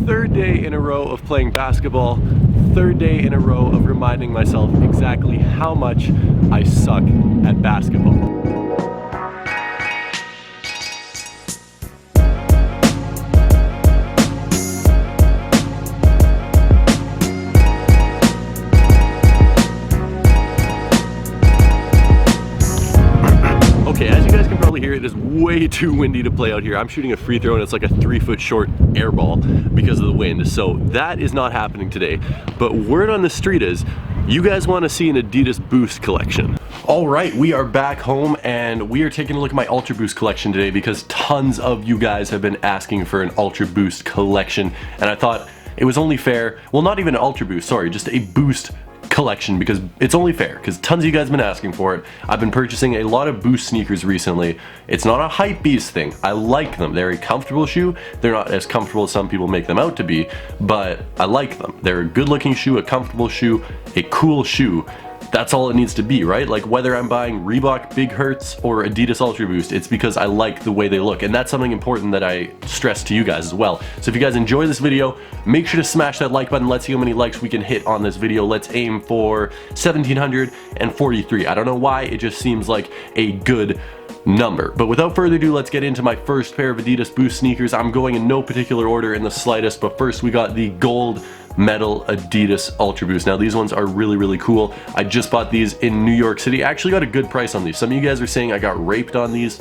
Third day in a row of playing basketball, third day in a row of reminding myself exactly how much I suck at basketball. Okay, as you guys can probably hear, it is way too windy to play out here. I'm shooting a free throw and it's like a 3-foot short air ball because of the wind. So that is not happening today. But word on the street is, you guys want to see an Adidas Boost collection. All right, we are back home and we are taking a look at my UlraBoost collection today because tons of you guys have been asking for an UlraBoost collection. And I thought it was only fair, well, not even an UlraBoost, sorry, just a Boost collection, because it's only fair because tons of you guys have been asking for it. I've been purchasing a lot of Boost sneakers recently. It's not a hype beast thing. I like them. They're a comfortable shoe. They're not as comfortable as some people make them out to be, but I like them. They're a good looking shoe, a comfortable shoe, a cool shoe. That's all it needs to be, right? Like whether I'm buying Reebok Big Hurts or Adidas UlraBoost, it's because I like the way they look. And that's something important that I stress to you guys as well. So if you guys enjoy this video, make sure to smash that like button. Let's see how many likes we can hit on this video. Let's aim for 1,743. I don't know why, it just seems like a good number. But without further ado, let's get into my first pair of Adidas Boost sneakers. I'm going in no particular order in the slightest, but first we got the gold metal Adidas UlraBoost. Now these ones are really cool. I just bought these in New York City. I actually got a good price on these. Some of you guys are saying I got raped on these.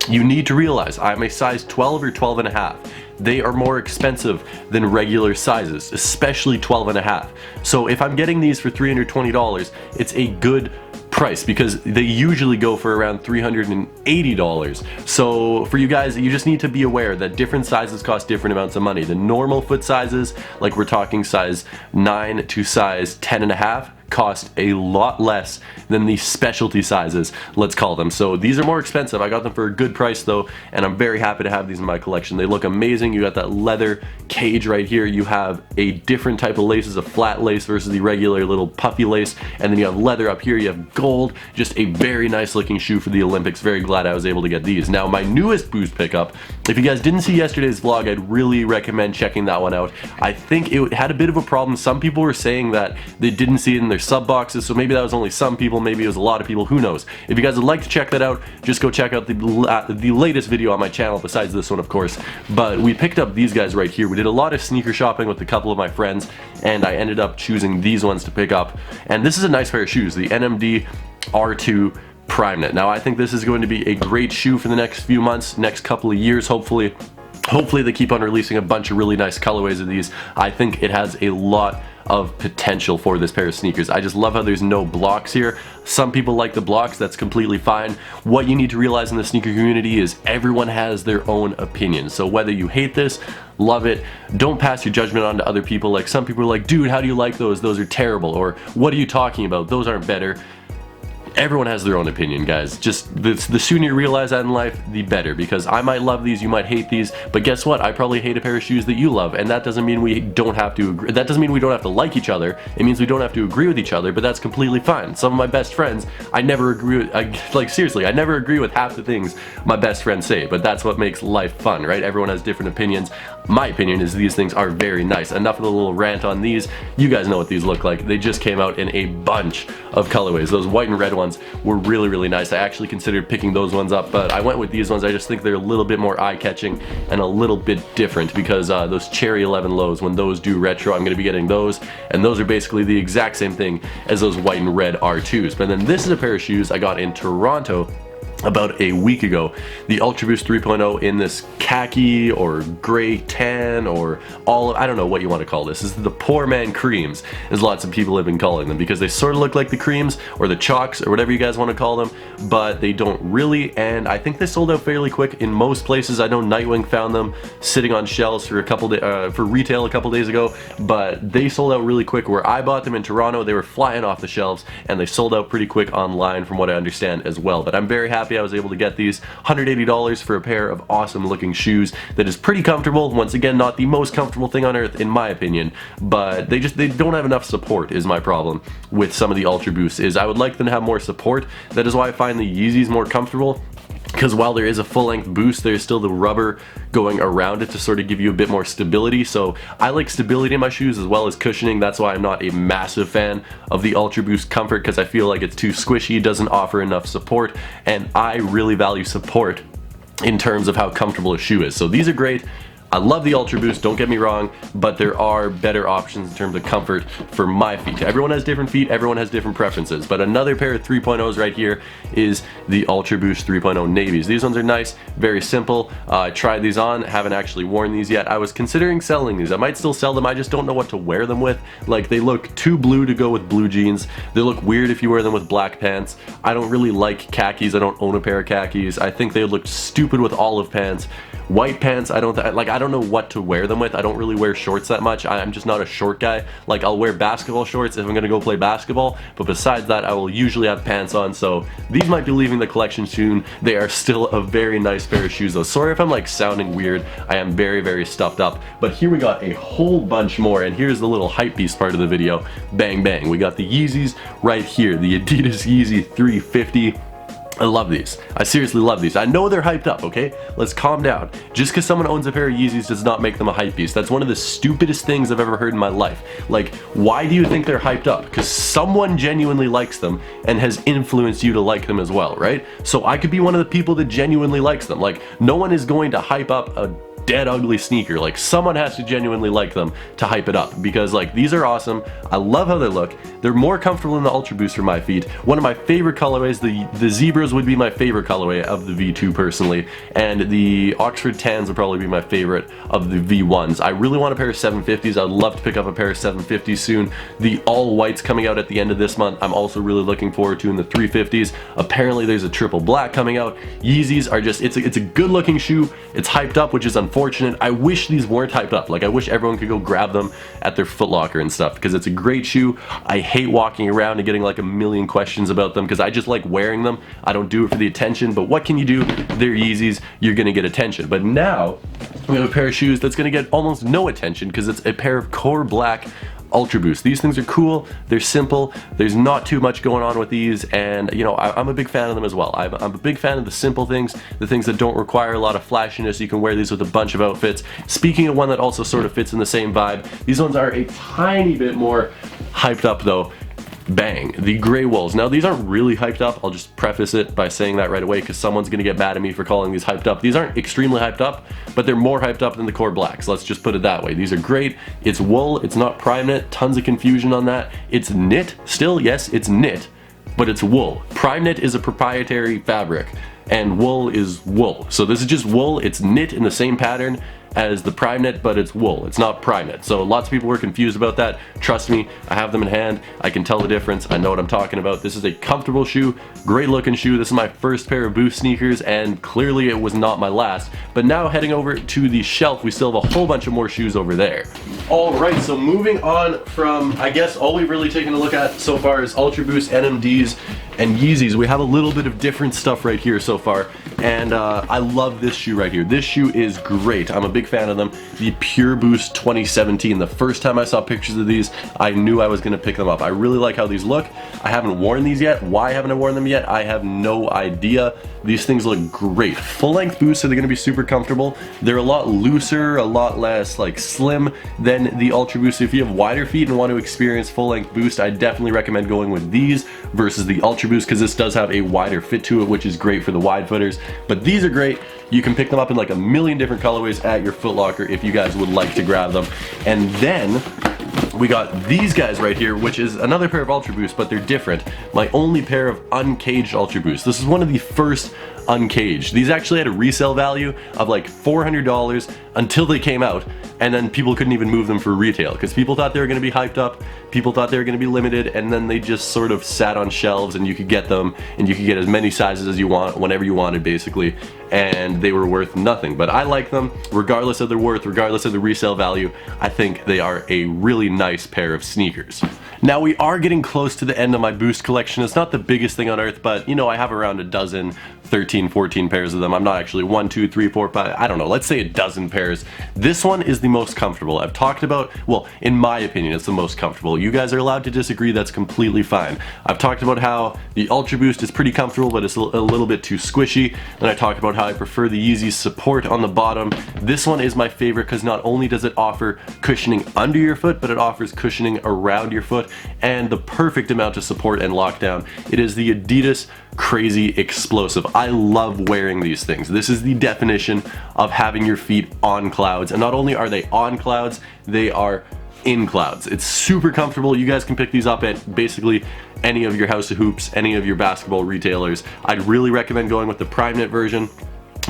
You need to realize I'm a size 12 or 12 and a half. They are more expensive than regular sizes, especially 12 and a half. So if I'm getting these for $320, it's a good price because they usually go for around $380. So for you guys, you just need to be aware that different sizes cost different amounts of money. The normal foot sizes, like we're talking size 9 to size 10 and a half, cost a lot less than the specialty sizes, let's call them. So these are more expensive. I got them for a good price though, and I'm very happy to have these in my collection. They look amazing. You got that leather cage right here. You have a different type of laces, a flat lace versus the regular little puffy lace, and then you have leather up here. You have gold. Just a very nice looking shoe for the Olympics. Very glad I was able to get these. Now my newest Boost pickup, if you guys didn't see yesterday's vlog, I'd really recommend checking that one out. I think it had a bit of a problem. Some people were saying that they didn't see it in their sub boxes, so maybe that was only some people, maybe it was a lot of people, who knows. If you guys would like to check that out, just go check out the latest video on my channel besides this one, of course. But we picked up these guys right here. We did a lot of sneaker shopping with a couple of my friends, and I ended up choosing these ones to pick up. And this is a nice pair of shoes, the NMD R2 PrimeKnit. Now I think this is going to be a great shoe for the next few months, next couple of years, hopefully. Hopefully they keep on releasing a bunch of really nice colorways of these. I think it has a lot of potential for this pair of sneakers. I just love how there's no blocks here. Some people like the blocks, that's completely fine. What you need to realize in the sneaker community is everyone has their own opinion. So whether you hate this, love it, don't pass your judgment on to other people. Like some people are like, dude, how do you like those? Those are terrible. Or what are you talking about? Those aren't better. Everyone has their own opinion, guys. Just the sooner you realize that in life, the better, because I might love these, you might hate these, but guess what? I probably hate a pair of shoes that you love, and that doesn't mean we don't have to agree. That doesn't mean we don't have to like each other. It means we don't have to agree with each other, but that's completely fine. Some of my best friends, I never agree with, like seriously, I never agree with half the things my best friends say, but that's what makes life fun, right? Everyone has different opinions. My opinion is these things are very nice. Enough of the little rant on these. You guys know what these look like. They just came out in a bunch of colorways. Those white and red ones were really nice. I actually considered picking those ones up, but I went with these ones. I just think they're a little bit more eye-catching and a little bit different because those Cherry 11 lows, when those do retro, I'm going to be getting those, and those are basically the exact same thing as those white and red R2s. But then this is a pair of shoes I got in Toronto about a week ago, the UlraBoost 3.0 in this khaki or gray tan or I don't know what you want to call this. This is the poor man creams, as lots of people have been calling them, because they sort of look like the creams or the chalks or whatever you guys want to call them, but they don't really, and I think they sold out fairly quick in most places. I know Nightwing found them sitting on shelves for for retail a couple days ago, but they sold out really quick. Where I bought them in Toronto, they were flying off the shelves, and they sold out pretty quick online from what I understand as well. But I'm very happy I was able to get these. $180 for a pair of awesome looking shoes that is pretty comfortable. Once again, not the most comfortable thing on earth in my opinion, but they don't have enough support is my problem with some of the UlraBoosts. I would like them to have more support. That is why I find the Yeezys more comfortable. because while there is a full-length boost, there's still the rubber going around it to sort of give you a bit more stability. So I like stability in my shoes as well as cushioning. That's why I'm not a massive fan of the UlraBoost Comfort, because I feel like it's too squishy, doesn't offer enough support, and I really value support in terms of how comfortable a shoe is. So these are great. I love the UlraBoost, don't get me wrong, but there are better options in terms of comfort for my feet. Everyone has different feet, everyone has different preferences, but another pair of 3.0s right here is the UlraBoost 3.0 Navies. These ones are nice, very simple. I tried these on, haven't actually worn these yet. I was considering selling these. I might still sell them, I just don't know what to wear them with. Like, they look too blue to go with blue jeans. They look weird if you wear them with black pants. I don't really like khakis, I don't own a pair of khakis. I think they would look stupid with olive pants. White pants, I don't know what to wear them with. I don't really wear shorts that much. I'm just not a short guy. Like, I'll wear basketball shorts if I'm gonna go play basketball, but besides that, I will usually have pants on, so these might be leaving the collection soon. They are still a very nice pair of shoes though. Sorry if I'm like sounding weird. I am very, very stuffed up, but here we got a whole bunch more, and here's the little hype beast part of the video. Bang, bang. We got the Yeezys right here, the Adidas Yeezy 350. I love these. I seriously love these. I know they're hyped up, okay? Let's calm down. Just because someone owns a pair of Yeezys does not make them a hype beast. That's one of the stupidest things I've ever heard in my life. Like, why do you think they're hyped up? Because someone genuinely likes them and has influenced you to like them as well, right? So I could be one of the people that genuinely likes them. Like, no one is going to hype up a dead ugly sneaker. Like, someone has to genuinely like them to hype it up, because like, these are awesome. I love how they look. They're more comfortable than the UlraBoost for my feet. One of my favorite colorways, the zebras would be my favorite colorway of the V2 personally, and the Oxford tans would probably be my favorite of the V1s. I really want a pair of 750s. I'd love to pick up a pair of 750s soon. The all whites coming out at the end of this month, I'm also really looking forward to in the 350s. Apparently there's a triple black coming out. Yeezys are just, it's a good looking shoe. It's hyped up, which is unfortunate. I wish these weren't hyped up. Like, I wish everyone could go grab them at their Foot Locker and stuff, because it's a great shoe. I hate walking around and getting like a million questions about them, because I just like wearing them. I don't do it for the attention, but what can you do? They're Yeezys, you're gonna get attention. But now we have a pair of shoes that's gonna get almost no attention, because it's a pair of core black UlraBoost. These things are cool, they're simple, there's not too much going on with these, and you know, I'm a big fan of them as well. I'm a big fan of the simple things, the things that don't require a lot of flashiness. You can wear these with a bunch of outfits. Speaking of one that also sort of fits in the same vibe, these ones are a tiny bit more hyped up though. Bang, the gray wools. Now these aren't really hyped up. I'll just preface it by saying that right away, because someone's gonna get mad at me for calling these hyped up. These aren't extremely hyped up, but they're more hyped up than the core blacks. Let's just put it that way. These are great. It's wool, it's not prime knit. Tons of confusion on that. It's knit still, yes, it's knit, but it's wool. Prime knit is a proprietary fabric, and wool is wool. So this is just wool. It's knit in the same pattern as the prime knit, but it's wool. It's not prime knit. So lots of people were confused about that. Trust me, I have them in hand. I can tell the difference. I know what I'm talking about. This is a comfortable shoe, great looking shoe. This is my first pair of Boost sneakers, and clearly it was not my last. But now heading over to the shelf, we still have a whole bunch of more shoes over there. All right, so moving on from, I guess all we've really taken a look at so far is UlraBoost, NMDs, and Yeezys. We have a little bit of different stuff right here so far, and I love this shoe right here. This shoe is great. I'm a big fan of them. The Pure Boost 2017. The first time I saw pictures of these, I knew I was gonna pick them up. I really like how these look. I haven't worn these yet. Why haven't I worn them yet? I have no idea. These things look great. Full-length boots, so they're gonna be super comfortable. They're a lot looser, a lot less like slim than the UlraBoost. So if you have wider feet and want to experience full-length boost, I definitely recommend going with these versus the UlraBoost, because this does have a wider fit to it, which is great for the wide footers. But these are great. You can pick them up in like a million different colorways at your Foot Locker if you guys would like to grab them. And then we got these guys right here, which is another pair of UlraBoost, but they're different. My only pair of uncaged UlraBoost. This is one of the first uncaged. These actually had a resale value of like $400 until they came out, and then people couldn't even move them for retail because people thought they were going to be hyped up, people thought they were going to be limited, and then they just sort of sat on shelves and you could get them and you could get as many sizes as you want whenever you wanted basically, and they were worth nothing. But I like them regardless of their worth, regardless of the resale value. I think they are a really nice pair of sneakers. Now we are getting close to the end of my Boost collection. It's not the biggest thing on earth, but you know, I have around a dozen 13, 14 pairs of them. I'm not actually 1, 2, 3, 4, 5, I don't know, let's say a dozen pairs. This one is the most comfortable. I've talked about, well, in my opinion, it's the most comfortable. You guys are allowed to disagree, that's completely fine. I've talked about how the UlraBoost is pretty comfortable, but it's a little bit too squishy. And I talked about how I prefer the Yeezy's support on the bottom. This one is my favorite because not only does it offer cushioning under your foot, but it offers cushioning around your foot and the perfect amount of support and lockdown. It is the Adidas Crazy Explosive. I love wearing these things. This is the definition of having your feet on clouds. And not only are they on clouds, they are in clouds. It's super comfortable. You guys can pick these up at basically any of your House of Hoops, any of your basketball retailers. I'd really recommend going with the Prime Knit version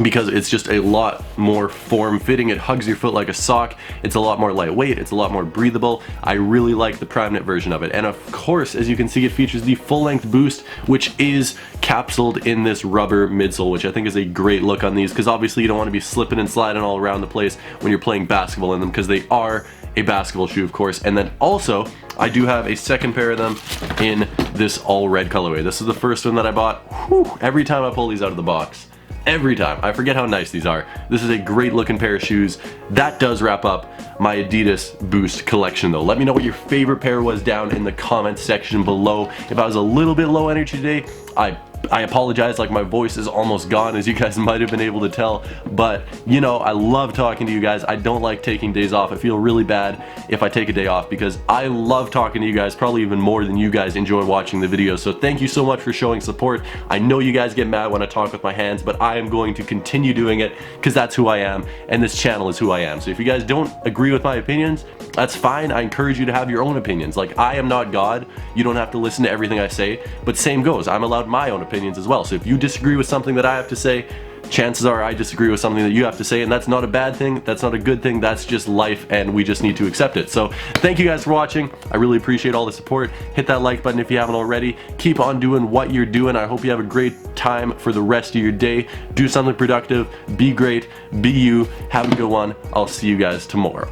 because it's just a lot more form-fitting. It hugs your foot like a sock. It's a lot more lightweight. It's a lot more breathable. I really like the Prime Knit version of it. And of course, as you can see, it features the full-length Boost, which is capsuled in this rubber midsole, which I think is a great look on these because obviously you don't want to be slipping and sliding all around the place when you're playing basketball in them because they are a basketball shoe, of course. And then also, I do have a second pair of them in this all red colorway. This is the first one that I bought. Whew, every time I pull these out of the box. Every time. I forget how nice these are. This is a great looking pair of shoes. That does wrap up my Adidas Boost collection though. Let me know what your favorite pair was down in the comments section below. If I was a little bit low energy today, I apologize, like my voice is almost gone, as you guys might have been able to tell, but you know, I love talking to you guys. I don't like taking days off. I feel really bad if I take a day off because I love talking to you guys, probably even more than you guys enjoy watching the videos. So thank you so much for showing support. I know you guys get mad when I talk with my hands, but I am going to continue doing it because that's who I am and this channel is who I am. So if you guys don't agree with my opinions, that's fine. I encourage you to have your own opinions. Like, I am not God. You don't have to listen to everything I say, but same goes. I'm allowed my own opinions as well. So if you disagree with something that I have to say, chances are I disagree with something that you have to say, and that's not a bad thing. That's not a good thing. That's just life, and we just need to accept it. So thank you guys for watching. I really appreciate all the support. Hit that like button if you haven't already. Keep on doing what you're doing. I hope you have a great time for the rest of your day. Do something productive. Be great. Be you. Have a good one. I'll see you guys tomorrow.